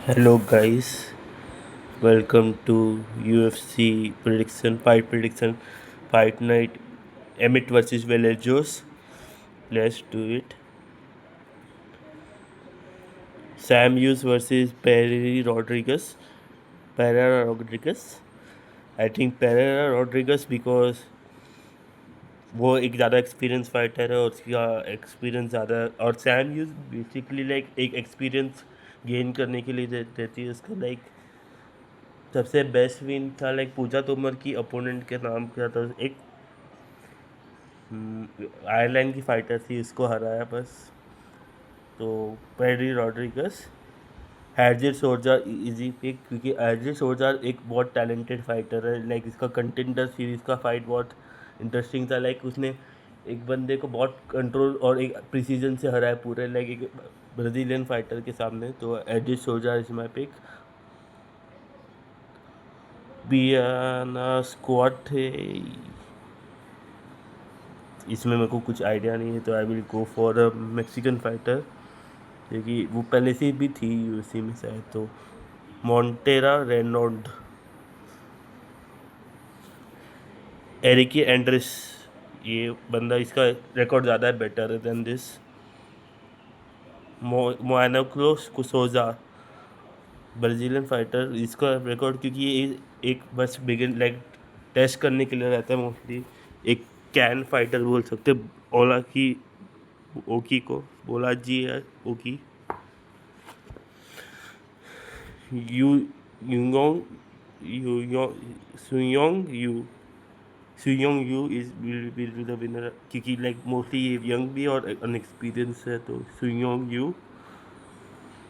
Hello guys, welcome to UFC fight night, Emmett versus Velejos. Let's do it. Sam Hughes versus Pereira Rodriguez. I think Pereira Rodriguez because वो एक ज़्यादा experience fighter है और उसका experience ज़्यादा और Sam huge basically like एक experience gain करने के लिए देती है उसका लाइक सबसे बेस्ट विन था लाइक पूजा तोमर की अपोनेंट के नाम क्या था एक आयरलैंड की फाइटर थी उसको हराया बस। तो पेरी रॉड्रिगस हैरजिल सोल्जर इजी पिक क्योंकि हैरजिल सोल्जर एक बहुत टैलेंटेड फाइटर है लाइक इसका कंटेंडर सीरीज का फाइट बहुत इंटरेस्टिंग था लाइक उसने एक बंदे को बहुत कंट्रोल और एक प्रिसीजन से हराया पूरे लाइक एक ब्राज़ीलियन फाइटर के सामने। तो हैरजिल सोल्जर इज माई पिक। बियाना स्क्वाड थे इसमें मेरे को कुछ आइडिया नहीं है तो I will go for a Mexican fighter क्योंकि वो पहले से भी थी यूएफसी में शायद। तो मॉन्टेरा रेनॉल्ड एरिकी एंड्रेस ये बंदा इसका रिकॉर्ड ज़्यादा है बेटर देन दिस। मोएनोक्लोस कुसोजा ब्राज़ीलियन फाइटर इसका रिकॉर्ड क्योंकि ये एक बस बिगिन लाइक टेस्ट करने के लिए रहता है मोस्टली एक कैन फाइटर बोल सकते ओला की ओकी को बोला जी है ओकी यू यूयोंग यू सुयोंग यू सुयोंग यू is will be the winner क्योंकि लाइक मोस्टली ये यंग भी और अनएक्सपीरियंस है। तो सुयोंग यू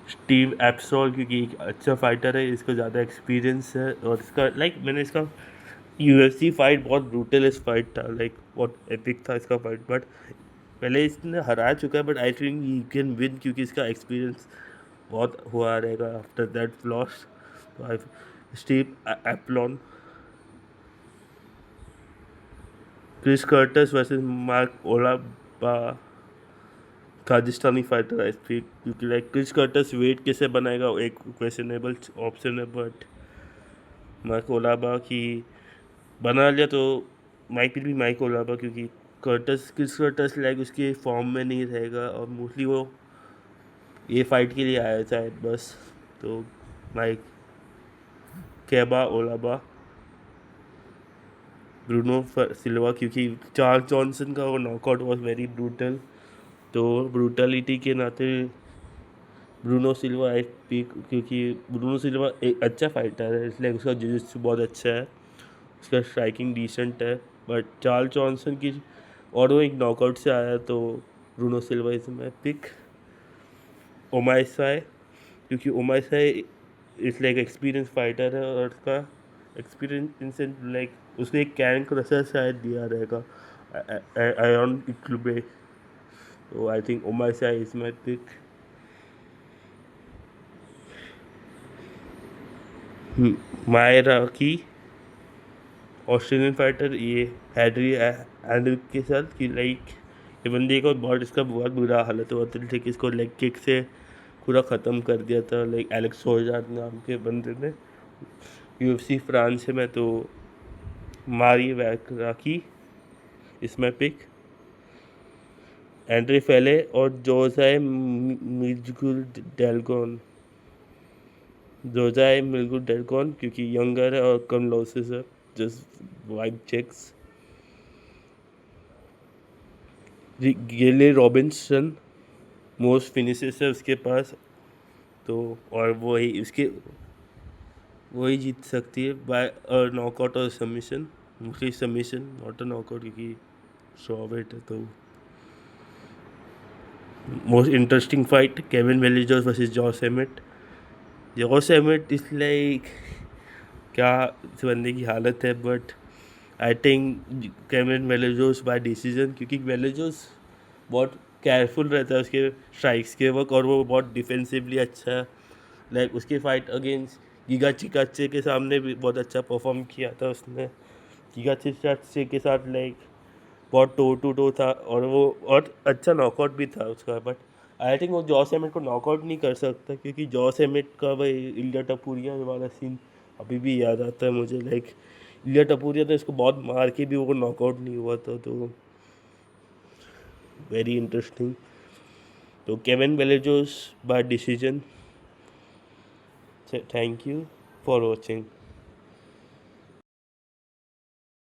स्टीव एप्सॉल क्योंकि एक अच्छा फाइटर है इसको ज़्यादा एक्सपीरियंस है और इसका लाइक मैंने इसका यूएफसी फाइट बहुत ब्रूटलेस्ट फाइट था लाइक बहुत एपिक था इसका फाइट बट पहले इसने हरा चुका है but I think he can win क्योंकि इसका एक्सपीरियंस बहुत हुआ रहेगा आफ्टर दैट लॉस। तो आई स्टीव एप्लॉन क्रिस कर्टस वर्सेस मार्क ओलाबा काजिस्तानी फाइटर आई थिंक क्योंकि लाइक क्रिस कर्टस वेट कैसे बनाएगा एक क्वेश्चनेबल ऑप्शन है बट मार्क ओलाबा की बना लिया तो माइक भी माइक ओलाबा क्योंकि क्रिस कर्टस लाइक उसके फॉर्म में नहीं रहेगा और मोस्टली वो ये फाइट के लिए आया शायद बस। तो माइक कैबा ओलाबा ब्रूनो सिल्वा क्योंकि चार्ल्स जॉनसन का वो नॉकआउट वॉज वेरी ब्रूटल। तो ब्रूटलिटी के नाते ब्रूनो सिल्वा आई पिक क्योंकि ब्रूनो सिल्वा एक अच्छा फाइटर है इसलिए उसका जिजित्सु बहुत अच्छा है उसका स्ट्राइकिंग डिसेंट है बट चार्ल्स जॉनसन की और वो एक नॉकआउट से आया तो Bruno Silva is my pick. ओमाइसाई क्योंकि ओमाइसाई इस लाइक एक्सपीरियंस फाइटर है और उसका एक्सपीरियंस लाइक उसने एक कैन क्रशर शायद दिया रहेगा आयरन इक्लुबे। तो आई थिंक ओमाइसाई इज माई पिक। मायरा की ऑस्ट्रेलियन फाइटर ये हैदरी एंड्रिक के साथ कि लाइक ये बंदे को बहुत इसका बहुत बुरा हालत हुआ था कि इसको लेग किक से पूरा ख़त्म कर दिया था लाइक एलेक्स सोल्जर नाम के बंदे ने यूएफसी फ्रांस में। तो मारी वैराकी इसमें पिक एंड्रे फेले और जोसाए मिर्गुल डेलगोन जोसाए मिर्गुल डेलगोन क्योंकि यंगर है और कम लॉसेस है जस्ट वाइब चेक्स। गेले रॉबिन्सन मोस्ट फिनिशेस है उसके पास तो और वही जीत सकती है बाय नॉकआउट और submission mostly submission not a knockout क्योंकि शॉवेट है। तो most interesting fight Kevin Vallejos versus Josh Emmett is like क्या इस बंदे की हालत है but I think Kevin Vallejos by decision क्योंकि वेलिजर्स बहुत केयरफुल रहता है उसके स्ट्राइक्स के वक्त और वो बहुत डिफेंसिवली अच्छा है लाइक उसकी फ़ाइट अगेंस्ट गीगा चिकाचे के सामने भी बहुत अच्छा परफॉर्म किया था उसने। गीगा चिकाचे के साथ लाइक बहुत टो टू टो था और वो और अच्छा नॉकआउट भी था उसका बट आई थिंक वो जॉस एमिट को नॉकआउट नहीं कर सकता, क्योंकि जॉस एमिट का भाई इलिया टपूरिया वाला सीन अभी भी याद आता है मुझे। लाइक इलिया टपूरिया तो इसको बहुत मार के भी वो नॉकआउट नहीं हुआ था, तो वेरी इंटरेस्टिंग। तो Kevin Vallejos by decision. Thank you for watching.